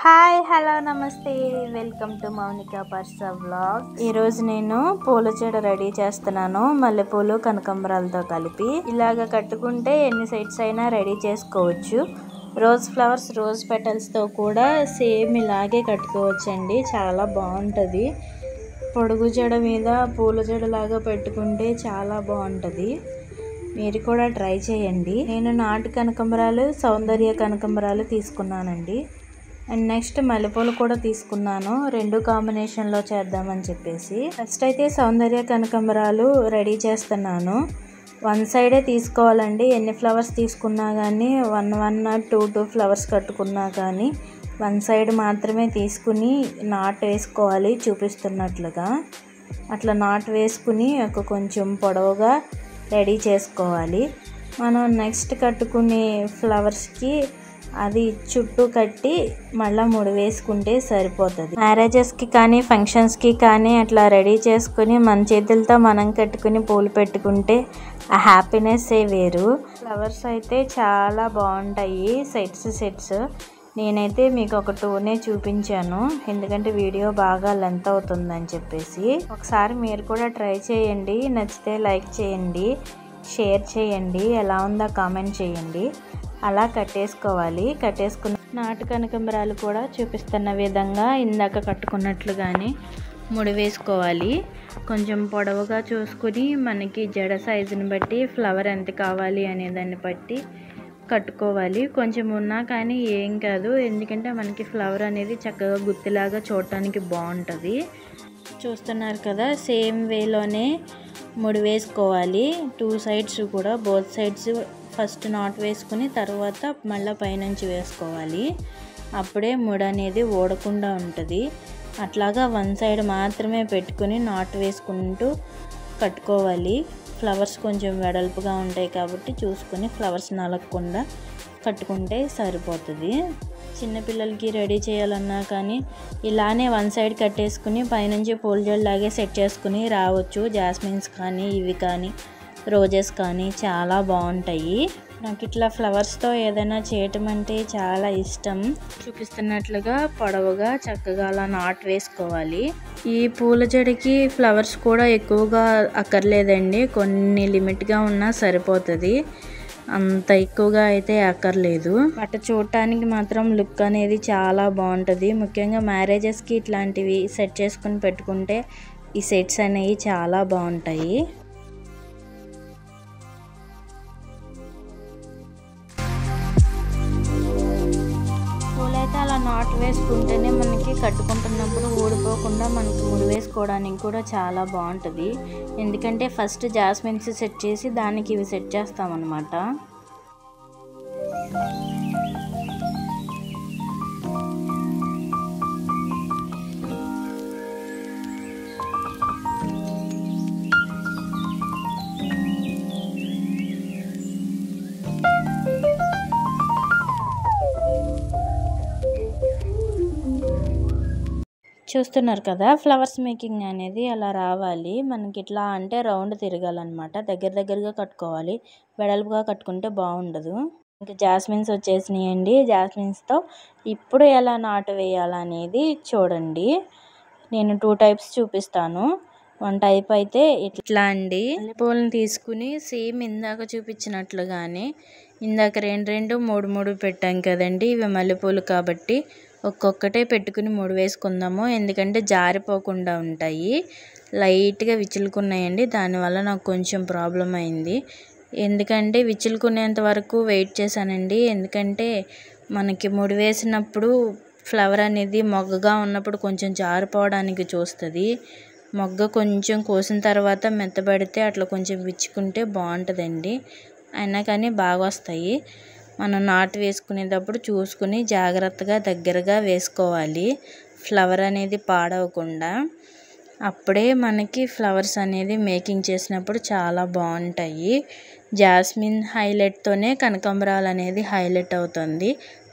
Hi hello నమస్తే welcome to Mounika పర్స vlog. ఈరోజు నేను పూల జడ రెడీ చేస్తున్నాను. మల్లెపూలు కనకాంబరాలతో కలిపి ఇలాగ కట్టుకుంటే ఎన్ని సెట్స్ అయినా రెడీ చేసుకోవచ్చు. రోజ్ ఫ్లవర్స్ రోజ్ పెటల్స్తో కూడా సేమ్ ఇలాగే కట్టుకోవచ్చండి. చాలా బాగుంటుంది. పొడుగు జడ మీద పూల జడ లాగా పెట్టుకుంటే చాలా బాగుంటుంది. మీరు కూడా ట్రై చేయండి. నేను నాటు కనకాంబరాలు సౌందర్య కనకాంబరాలు తీసుకున్నానండి. అండ్ నెక్స్ట్ మల్లెపూలు కూడా తీసుకున్నాను. రెండు కాంబినేషన్లో చేద్దామని చెప్పేసి ఫస్ట్ అయితే సౌందర్య కనకాంబరాలు రెడీ చేస్తున్నాను. వన్ సైడే తీసుకోవాలండి. ఎన్ని ఫ్లవర్స్ తీసుకున్నా కానీ వన్ టూ ఫ్లవర్స్ కట్టుకున్నా కానీ వన్ సైడ్ మాత్రమే తీసుకుని నాట్ వేసుకోవాలి. చూపిస్తున్నట్లుగా అట్లా నాట్ వేసుకుని కొంచెం పొడవుగా రెడీ చేసుకోవాలి. మనం నెక్స్ట్ కట్టుకునే ఫ్లవర్స్కి అది చుట్టూ కట్టి మళ్ళీ ముడి వేసుకుంటే సరిపోతుంది. మ్యారేజెస్కి కానీ ఫంక్షన్స్కి కానీ అట్లా రెడీ చేసుకుని మన చేతులతో మనం కట్టుకుని పూలు పెట్టుకుంటే ఆ హ్యాపీనెస్సే వేరు. ఫ్లవర్స్ అయితే చాలా బాగుంటాయి. సెట్స్ నేనైతే మీకు ఒక టూనే చూపించాను, ఎందుకంటే వీడియో బాగా లెంత్ అవుతుందని చెప్పేసి. ఒకసారి మీరు కూడా ట్రై చేయండి. నచ్చితే లైక్ చేయండి, షేర్ చేయండి, ఎలా ఉందో కామెంట్ చేయండి. అలా కట్టేసుకోవాలి. కట్టేసుకున్న నాటు కనకాంబరాలు కూడా చూపిస్తున్న విధంగా ఇందాక కట్టుకున్నట్లుగానే ముడి వేసుకోవాలి. కొంచెం పొడవుగా చూసుకుని మనకి జడ సైజుని బట్టి ఫ్లవర్ ఎంత కావాలి అనే దాన్ని బట్టి కట్టుకోవాలి. కొంచెం ఉన్నా కానీ ఏం కాదు, ఎందుకంటే మనకి ఫ్లవర్ అనేది చక్కగా గుత్తిలాగా చూడటానికి బాగుంటుంది. చూస్తున్నారు కదా, సేమ్ వేలోనే ముడి వేసుకోవాలి. టూ సైడ్స్ కూడా బోత్ సైడ్స్ ఫస్ట్ నాట్ వేసుకుని తర్వాత మళ్ళీ పైనుంచి వేసుకోవాలి. అప్పుడే ముడి అనేది ఓడకుండా ఉంటుంది. అట్లాగా వన్ సైడ్ మాత్రమే పెట్టుకుని నాట్ వేసుకుంటూ కట్టుకోవాలి. ఫ్లవర్స్ కొంచెం వెడల్పుగా ఉంటాయి కాబట్టి చూసుకొని ఫ్లవర్స్ నలగకుండా కట్టుకుంటే సరిపోతుంది. చిన్నపిల్లలకి రెడీ చేయాలన్నా కానీ ఇలానే వన్ సైడ్ కట్టేసుకుని పైనుంచి పూల జడలాగే సెట్ చేసుకుని రావచ్చు. జాస్మిన్స్ కానీ ఇవి కానీ రోజెస్ కానీ చాలా బాగుంటాయి. నాకు ఇట్లా ఫ్లవర్స్తో ఏదైనా చేయటం అంటే చాలా ఇష్టం. చూపిస్తున్నట్లుగా పొడవుగా చక్కగా అలా నాట్ వేసుకోవాలి. ఈ పూల జడకి ఫ్లవర్స్ కూడా ఎక్కువగా అక్కర్లేదండి, కొన్ని లిమిట్గా ఉన్నా సరిపోతుంది. అంత ఎక్కువగా అయితే అక్కర్లేదు. బట్ చూడటానికి మాత్రం లుక్ అనేది చాలా బాగుంటుంది. ముఖ్యంగా మ్యారేజెస్కి ఇట్లాంటివి సెట్ చేసుకుని పెట్టుకుంటే ఈ సెట్స్ అనేవి చాలా బాగుంటాయి. పూలైతే అలా నాట్ వేసుకుంటేనే మనకి కట్టుకుంటున్నప్పుడు ఊడిపోకుండా మనకి ముడి వేసుకోవడానికి కూడా చాలా బాగుంటుంది. ఎందుకంటే ఫస్ట్ జాస్మిన్స్ సెట్ చేసి దానికి ఇవి సెట్ చేస్తామన్నమాట. చూస్తున్నారు కదా, ఫ్లవర్స్ మేకింగ్ అనేది అలా రావాలి. మనకి ఇట్లా అంటే రౌండ్ తిరగాలన్నమాట. దగ్గరగా కట్టుకోవాలి. వెడల్పుగా కట్టుకుంటే బాగుండదు. ఇంకా జాస్మిన్స్ వచ్చేసినాయండి. జాస్మిన్స్తో ఇప్పుడు ఎలా నాటు వేయాలనేది చూడండి. నేను 2 టైప్స్ చూపిస్తాను. వన్ టైప్ అయితే ఇట్లా అండి. మల్లెపూలను తీసుకుని సేమ్ ఇందాక చూపించినట్లుగానే ఇందాక 2 3 పెట్టాం కదండి. ఇవి మల్లెపూలు కాబట్టి ఒక్కొక్కటే పెట్టుకుని ముడి వేసుకుందాము, ఎందుకంటే జారిపోకుండా ఉంటాయి. లైట్గా విచులుకున్నాయండి, దానివల్ల నాకు కొంచెం ప్రాబ్లం అయింది. ఎందుకంటే విచులుకునేంత వరకు వెయిట్ చేశానండి. ఎందుకంటే మనకి ముడి వేసినప్పుడు ఫ్లవర్ అనేది మొగ్గగా ఉన్నప్పుడు కొంచెం జారిపోవడానికి చూస్తుంది. మొగ్గ కొంచెం కోసిన తర్వాత మెత్తబడితే అట్లా కొంచెం విచ్చుకుంటే బాగుంటుందండి. అయినా కానీ బాగా వస్తాయి. మనం నాటు వేసుకునేటప్పుడు చూసుకుని జాగ్రత్తగా దగ్గరగా వేసుకోవాలి, ఫ్లవర్ అనేది పాడవకుండా. అప్పుడే మనకి ఫ్లవర్స్ అనేది మేకింగ్ చేసినప్పుడు చాలా బాగుంటాయి. జాస్మిన్ హైలైట్తోనే కనకాంబరాలు అనేది హైలైట్ అవుతుంది.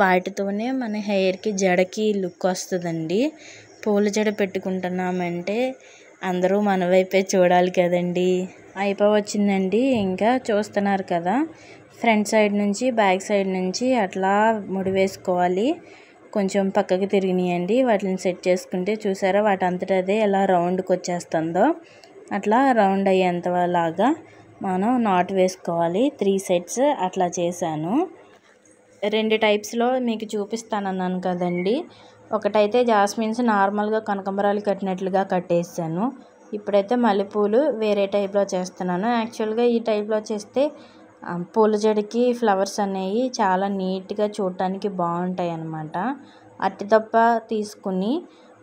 వాటితోనే మన హెయిర్కి జడకి లుక్ వస్తుందండి. పూల జడ పెట్టుకుంటున్నామంటే అందరూ మన వైపే చూడాలి కదండి. అయిపోవచ్చిందండి. ఇంకా చూస్తున్నారు కదా, ఫ్రంట్ సైడ్ నుంచి బ్యాక్ సైడ్ నుంచి అట్లా ముడి వేసుకోవాలి. కొంచెం పక్కకి తిరిగినాయండి. వాటిని సెట్ చేసుకుంటే చూసారా వాటంతట అదే ఎలా రౌండ్కి వచ్చేస్తుందో అట్లా రౌండ్ అయ్యేంతలాగా మనం నాట్ వేసుకోవాలి. 3 సెట్స్ అట్లా చేశాను. 2 టైప్స్లో మీకు చూపిస్తానన్నాను కదండి. ఒకటైతే జాస్మిన్స్ నార్మల్గా కనకాంబరాలు కట్టినట్లుగా కట్టేసాను. ఇప్పుడైతే మల్లెపూలు వేరే టైప్లో చేస్తున్నాను. యాక్చువల్గా ఈ టైప్లో చేస్తే పూల జడకి ఫ్లవర్స్ అనేవి చాలా నీట్గా చూడటానికి బాగుంటాయి అన్నమాట. అట్టిదప్ప తీసుకుని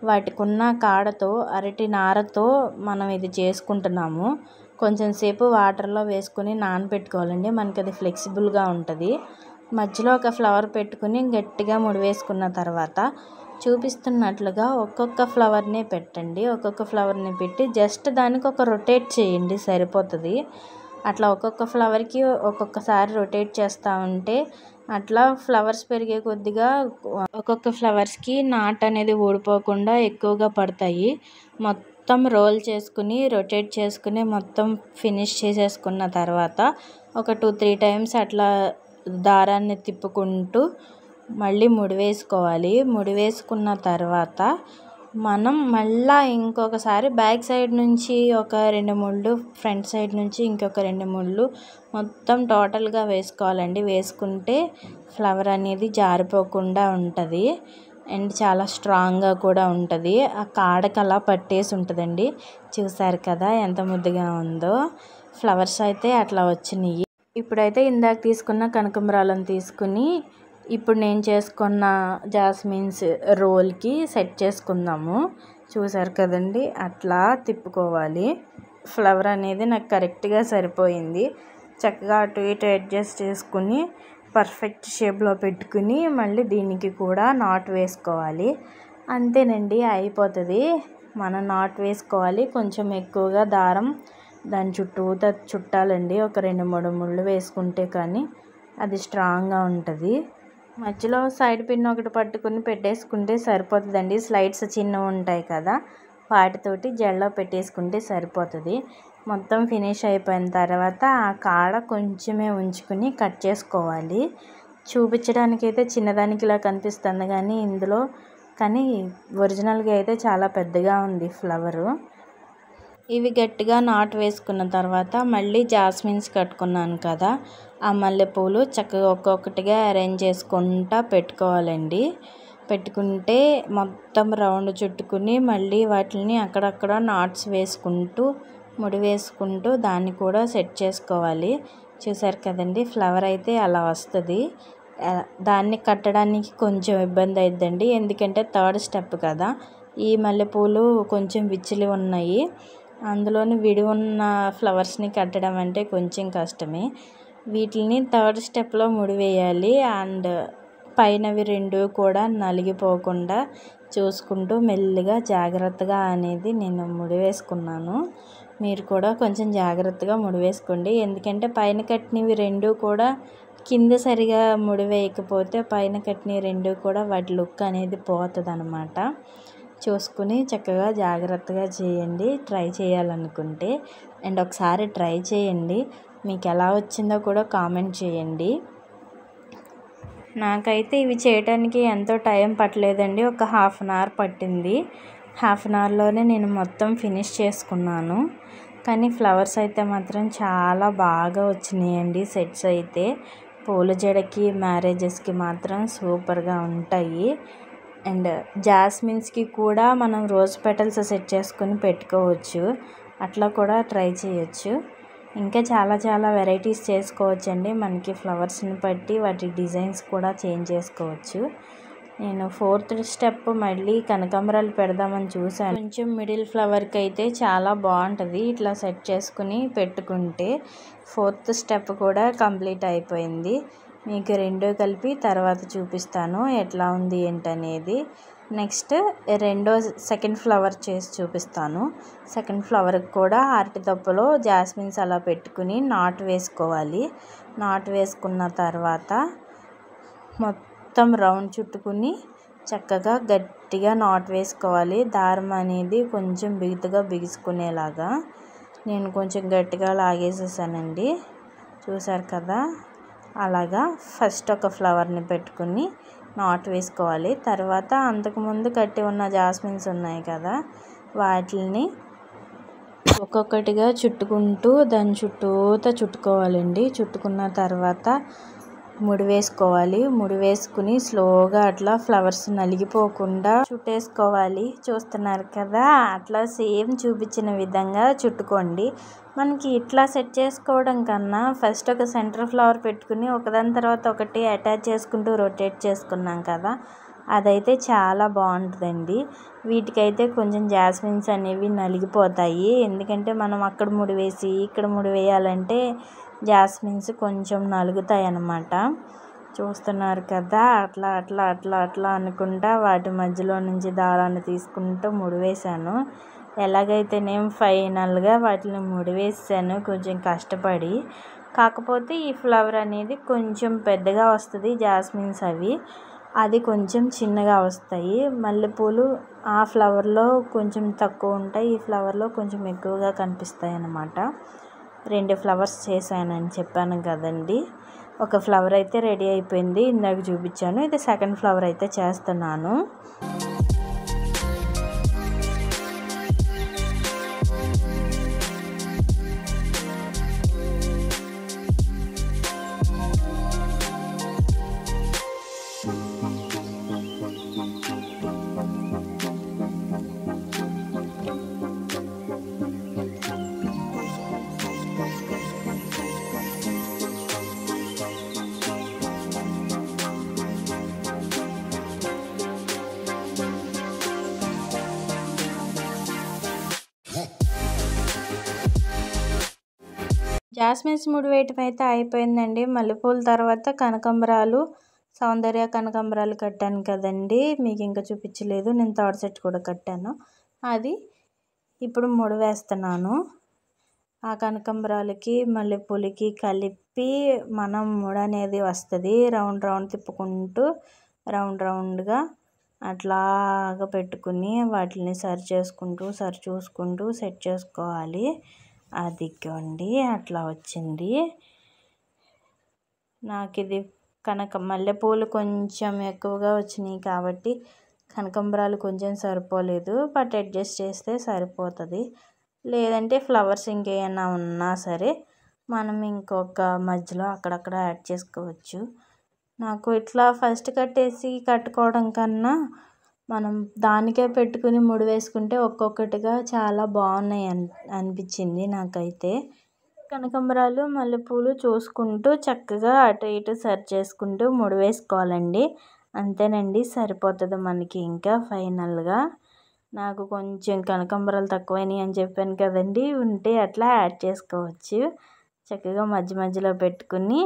వాటికి ఉన్న కాడతో అరటి నారతో మనం ఇది చేసుకుంటున్నాము. కొంచెం సేపు వాటర్లో వేసుకుని నానబెట్టుకోవాలండి. మనకి అది ఫ్లెక్సిబుల్గా ఉంటుంది. మధ్యలో ఒక ఫ్లవర్ పెట్టుకుని గట్టిగా ముడివేసుకున్న తర్వాత చూపిస్తున్నట్లుగా ఒక్కొక్క ఫ్లవర్ని పెట్టండి. ఒక్కొక్క ఫ్లవర్ని పెట్టి జస్ట్ దానికి ఒక రొటేట్ చేయండి, సరిపోతుంది. అట్లా ఒక్కొక్క ఫ్లవర్కి ఒక్కొక్కసారి రొటేట్ చేస్తూ ఉంటే అట్లా ఫ్లవర్స్ పెరిగే కొద్దిగా ఒక్కొక్క ఫ్లవర్స్కి నాట్ అనేది ఊడిపోకుండా ఎక్కువగా పడతాయి. మొత్తం రోల్ చేసుకుని రొటేట్ చేసుకుని మొత్తం ఫినిష్ చేసేసుకున్న తర్వాత ఒక 2-3 టైమ్స్ అట్లా దారాన్ని తిప్పుకుంటూ మళ్ళీ ముడివేసుకోవాలి. ముడివేసుకున్న తర్వాత మనం మళ్ళీ ఇంకొకసారి బ్యాక్ సైడ్ నుంచి ఒక 2 ముళ్ళు, ఫ్రంట్ సైడ్ నుంచి ఇంకొక 2 ముళ్ళు మొత్తం టోటల్గా వేసుకోవాలండి. వేసుకుంటే ఫ్లవర్ అనేది జారిపోకుండా ఉంటుంది అండ్ చాలా స్ట్రాంగ్గా కూడా ఉంటుంది. ఆ కాడకు అలా పట్టేసి ఉంటుందండి. చూసారు కదా ఎంత ముద్దుగా ఉందో. ఫ్లవర్స్ అయితే అట్లా వచ్చినాయి. ఇప్పుడైతే ఇందాక తీసుకున్న కనకాంబరాలను తీసుకుని ఇప్పుడు నేను చేసుకున్న జాస్మిన్స్ రోల్కి సెట్ చేసుకుందాము. చూసారు కదండి అట్లా తిప్పుకోవాలి. ఫ్లవర్ అనేది నాకు కరెక్ట్గా సరిపోయింది. చక్కగా అటు ఇటు అడ్జస్ట్ చేసుకుని పర్ఫెక్ట్ షేప్లో పెట్టుకుని మళ్ళీ దీనికి కూడా నాట్ వేసుకోవాలి. అంతేనండి, అయిపోతుంది. మనం నాట్ వేసుకోవాలి. కొంచెం ఎక్కువగా దారం దాని చుట్టూతా చుట్టాలండి. ఒక 2-3 ముళ్ళు వేసుకుంటే కానీ అది స్ట్రాంగ్గా ఉంటుంది. మధ్యలో సైడ్ పిన్ ఒకటి పట్టుకుని పెట్టేసుకుంటే సరిపోతుందండి. స్లైడ్స్ చిన్నవి ఉంటాయి కదా, వాటితోటి జడలో పెట్టేసుకుంటే సరిపోతుంది. మొత్తం ఫినిష్ అయిపోయిన తర్వాత ఆ కాడ కొంచెమే ఉంచుకుని కట్ చేసుకోవాలి. చూపించడానికి అయితే చిన్నదానికి ఇలా కనిపిస్తుంది కానీ ఒరిజినల్గా అయితే చాలా పెద్దగా ఉంది ఫ్లవరు. ఇవి గట్టిగా నాట్ వేసుకున్న తర్వాత మళ్ళీ జాస్మిన్స్ కట్టుకున్నాను కదా, ఆ మల్లెపూలు చక్కగా ఒక్కొక్కటిగా అరేంజ్ చేసుకుంటా పెట్టుకోవాలండి. పెట్టుకుంటే మొత్తం రౌండ్ చుట్టుకుని మళ్ళీ వాటిని అక్కడక్కడ నాట్స్ వేసుకుంటూ ముడి వేసుకుంటూ దాన్ని కూడా సెట్ చేసుకోవాలి. చూసారు కదండి ఫ్లవర్ అయితే అలా వస్తుంది. దాన్ని కట్టడానికి కొంచెం ఇబ్బంది అయిద్దండి, ఎందుకంటే 3rd స్టెప్ కదా. ఈ మల్లెపూలు కొంచెం విచ్చిలి ఉన్నాయి. అందులోని విడి ఉన్న ఫ్లవర్స్ని కట్టడం అంటే కొంచెం కష్టమే. వీటిని 3rd స్టెప్లో ముడివేయాలి. అండ్ పైనవి 2 కూడా నలిగిపోకుండా చూసుకుంటూ మెల్లిగా జాగ్రత్తగా అనేది నేను ముడివేసుకున్నాను. మీరు కూడా కొంచెం జాగ్రత్తగా ముడివేసుకోండి. ఎందుకంటే పైన కట్టినవి 2 కూడా కింద సరిగా ముడివేయకపోతే పైన కట్టినవి 2 కూడా వాటి లుక్ అనేది పోతుంది అన్నమాట. చూసుకుని చక్కగా జాగ్రత్తగా చేయండి ట్రై చేయాలనుకుంటే. అండ్ ఒకసారి ట్రై చేయండి, మీకు ఎలా వచ్చిందో కూడా కామెంట్ చేయండి. నాకైతే ఇవి చేయడానికి ఎంతో టైం పట్టలేదండి, ఒక 1/2 అవర్ పట్టింది. 1/2 అవర్లోనే నేను మొత్తం ఫినిష్ చేసుకున్నాను. కానీ ఫ్లవర్స్ అయితే మాత్రం చాలా బాగా వచ్చినాయండి. సెట్స్ అయితే పూల జడకి మ్యారేజెస్కి మాత్రం సూపర్గా ఉంటాయి. అండ్ జాస్మిన్స్కి కూడా మనం రోజ్ పెటల్స్ సెట్ చేసుకొని పెట్టుకోవచ్చు. అట్లా కూడా ట్రై చేయొచ్చు. ఇంకా చాలా వెరైటీస్ చేసుకోవచ్చండి. మనకి ఫ్లవర్స్ని బట్టి వాటి డిజైన్స్ కూడా చేంజ్ చేసుకోవచ్చు. నేను 4th స్టెప్ మళ్ళీ కనకాంబరాలు పెడదామని చూసాను. కొంచెం మిడిల్ ఫ్లవర్కి అయితే చాలా బాగుంటుంది ఇట్లా సెట్ చేసుకుని పెట్టుకుంటే. 4th స్టెప్ కూడా కంప్లీట్ అయిపోయింది. మీకు 2 కలిపి తర్వాత చూపిస్తాను ఎట్లా ఉంది ఏంటనేది. నెక్స్ట్ సెకండ్ ఫ్లవర్ చేసి చూపిస్తాను. సెకండ్ ఫ్లవర్కి కూడా అరటి దప్పలో జాస్మిన్స్ అలా పెట్టుకుని నాట్ వేసుకోవాలి. నాట్ వేసుకున్న తర్వాత మొత్తం రౌండ్ చుట్టుకుని చక్కగా గట్టిగా నాట్ వేసుకోవాలి. దారం అనేది కొంచెం బిగుతుగా బిగుసుకునేలాగా నేను కొంచెం గట్టిగా లాగేసేసానండి. చూసారు కదా, అలాగా ఫస్ట్ ఒక ఫ్లవర్ని పెట్టుకుని నాట్ వేసుకోవాలి. తర్వాత అంతకుముందు కట్టి ఉన్న జాస్మిన్స్ ఉన్నాయి కదా, వాటిని ఒక్కొక్కటిగా చుట్టుకుంటూ దాని చుట్టూతా చుట్టుకోవాలండి. చుట్టుకున్న తర్వాత ముడి వేసుకోవాలి. ముడి వేసుకుని స్లోగా అట్లా ఫ్లవర్స్ నలిగిపోకుండా చుట్టేసుకోవాలి. చూస్తున్నారు కదా, అట్లా సేమ్ చూపించిన విధంగా చుట్టుకోండి. మనకి ఇట్లా సెట్ చేసుకోవడం కన్నా ఫస్ట్ ఒక సెంటర్ ఫ్లవర్ పెట్టుకుని ఒకదాని తర్వాత ఒకటి అటాచ్ చేసుకుంటూ రొటేట్ చేసుకున్నాం కదా, అదైతే చాలా బాగుంటుందండి. వీటికైతే కొంచెం జాస్మిన్స్ అనేవి నలిగిపోతాయి. ఎందుకంటే మనం అక్కడ ముడి వేసి ఇక్కడ ముడి వేయాలంటే జాస్మిన్స్ కొంచెం నలుగుతాయి అన్నమాట. చూస్తున్నారు కదా, అట్లా అట్లా అట్లా అట్లా అనుకుంటా వాటి మధ్యలో నుంచి దారాన్ని తీసుకుంటూ ముడి వేశాను. ఎలాగైతే నేను ఫైనల్గా వాటిని ముడి వేసాను కొంచెం కష్టపడి. కాకపోతే ఈ ఫ్లవర్ అనేది కొంచెం పెద్దగా వస్తుంది, జాస్మిన్స్ అది కొంచెం చిన్నగా వస్తాయి. మల్లెపూలు ఆ ఫ్లవర్లో కొంచెం తక్కువ ఉంటాయి, ఈ ఫ్లవర్లో కొంచెం ఎక్కువగా కనిపిస్తాయి అన్నమాట. 2 ఫ్లవర్స్ చేశానని చెప్పాను కదండి. ఒక ఫ్లవర్ అయితే రెడీ అయిపోయింది, ఇందాక చూపించాను. ఇది సెకండ్ ఫ్లవర్ అయితే చేస్తున్నాను. జాస్మిన్స్ ముడి వేయటం అయితే అయిపోయిందండి. మల్లెపూల తర్వాత కనకాంబరాలు, సౌందర్య కనకాంబరాలు కట్టాను కదండి, మీకు ఇంకా చూపించలేదు. నేను థర్డ్ సెట్ కూడా కట్టాను. అది ఇప్పుడు ముడి వేస్తున్నాను. ఆ కనకాంబరాలకి మల్లెపూలకి కలిపి మనం ముడి అనేది వస్తుంది. రౌండ్ రౌండ్ తిప్పుకుంటూ రౌండ్గా అట్లాగా పెట్టుకుని వాటిని సరి చూసుకుంటూ సెట్ చేసుకోవాలి. అదిగోండి అట్లా వచ్చింది. నాకు ఇది మల్లెపూలు కొంచెం ఎక్కువగా వచ్చినాయి కాబట్టి కనకాంబరాలు కొంచెం సరిపోలేదు. బట్ అడ్జస్ట్ చేస్తే సరిపోతుంది. లేదంటే ఫ్లవర్స్ ఇంకేమైనా ఉన్నా సరే మనం ఇంకొక మధ్యలో అక్కడక్కడ యాడ్ చేసుకోవచ్చు. నాకు ఇట్లా ఫస్ట్ కట్టేసి కట్టుకోవడం కన్నా మనం దానికే పెట్టుకుని ముడి వేసుకుంటే ఒక్కొక్కటిగా చాలా బాగున్నాయి అనిపించింది నాకైతే. కనకాంబరాలు మల్లెపూలు చూసుకుంటూ చక్కగా అటు ఇటు సరి చేసుకుంటూ ముడి వేసుకోవాలండి. అంతేనండి, సరిపోతుంది మనకి. ఇంకా ఫైనల్గా నాకు కొంచెం కనకాంబరాలు తక్కువైనాయి అని చెప్పాను కదండి, ఉంటే అట్లా యాడ్ చేసుకోవచ్చు. చక్కగా మధ్యలో పెట్టుకుని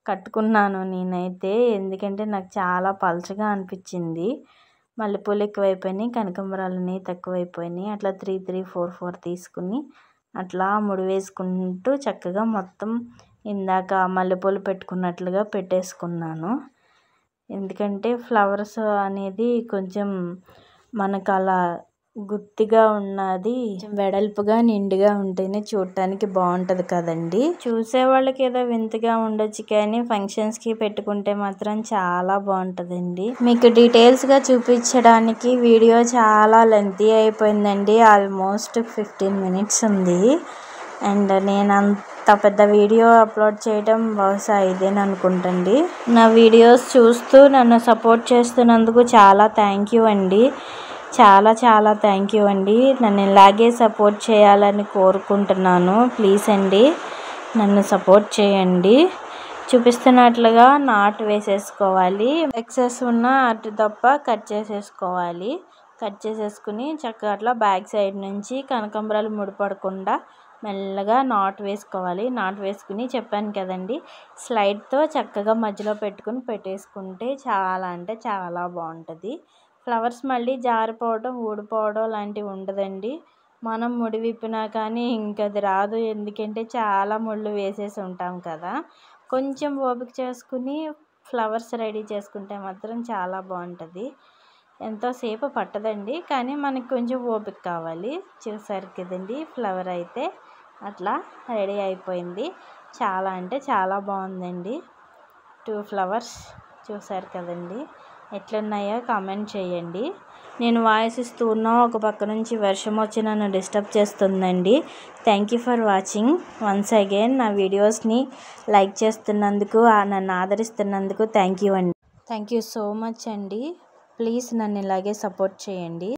కట్టుకున్నాను నేనైతే. ఎందుకంటే నాకు చాలా పలచగా అనిపించింది. మల్లెపూలు ఎక్కువైపోయినాయి, కనకాంబరాలు తక్కువైపోయినాయి. అట్లా 3, 3, 4, 4 తీసుకుని అట్లా ముడి వేసుకుంటూ చక్కగా మొత్తం ఇందాక మల్లెపూలు పెట్టుకున్నట్లుగా పెట్టేసుకున్నాను. ఎందుకంటే ఫ్లవర్స్ అనేది కొంచెం మనకు అలా గుత్తిగా ఉన్నది వెడల్పుగా నిండుగా ఉంటేనే చూడటానికి బాగుంటుంది కదండి. చూసే వాళ్ళకి ఏదో వింతగా ఉండొచ్చు కానీ ఫంక్షన్స్కి పెట్టుకుంటే మాత్రం చాలా బాగుంటుందండి. మీకు డీటెయిల్స్గా చూపించడానికి వీడియో చాలా లెంతీ అయిపోయిందండి. ఆల్మోస్ట్ 15 minutes ఉంది. అండ్ నేను అంత పెద్ద వీడియో అప్లోడ్ చేయడం బహుశా ఇదేననుకుంటండి. నా వీడియోస్ చూస్తూ నన్ను సపోర్ట్ చేస్తున్నందుకు చాలా థ్యాంక్ యూ అండి. చాలా థ్యాంక్ యూ అండి. నన్ను ఇలాగే సపోర్ట్ చేయాలని కోరుకుంటున్నాను. ప్లీజ్ అండి, నన్ను సపోర్ట్ చేయండి. చూపిస్తున్నట్లుగా నాటు వేసేసుకోవాలి. ఎక్సెస్ ఉన్న అటు తప్ప కట్ చేసేసుకోవాలి. కట్ చేసేసుకుని చక్కగా అట్లా బ్యాక్ సైడ్ నుంచి కనకాంబరాలు ముడిపడకుండా మెల్లగా నాటు వేసుకోవాలి. నాటు వేసుకుని చెప్పాను కదండి, స్లైడ్తో చక్కగా మధ్యలో పెట్టుకుని పెట్టేసుకుంటే చాలా అంటే చాలా బాగుంటుంది. ఫ్లవర్స్ మళ్ళీ జారిపోవడం ఊడిపోవడం లాంటివి ఉండదండి. మనం ముడి విప్పినా కానీ ఇంకది రాదు. ఎందుకంటే చాలా ముళ్ళు వేసేసి ఉంటాం కదా. కొంచెం ఓపిక చేసుకుని ఫ్లవర్స్ రెడీ చేసుకుంటే మాత్రం చాలా బాగుంటుంది. ఎంతోసేపు పట్టదండి, కానీ మనకి కొంచెం ఓపిక కావాలి. చూసారు కదండి, ఫ్లవర్ అయితే అట్లా రెడీ అయిపోయింది. చాలా అంటే చాలా బాగుందండి. 2 ఫ్లవర్స్ చూసారు కదండి. ఎట్లున్నాయో కామెంట్ చేయండి. నేను వాయిస్ ఇస్తూ ఉన్నా, ఒక పక్క నుంచి వర్షం వచ్చి నన్ను డిస్టర్బ్ చేస్తుందండి. Thank you for watching once again. నా వీడియోస్ని లైక్ చేస్తున్నందుకు, నన్ను ఆదరిస్తున్నందుకు థ్యాంక్ యూ అండి. థ్యాంక్ యూ సో మచ్ అండి. ప్లీజ్ నన్ను ఇలాగే సపోర్ట్ చేయండి.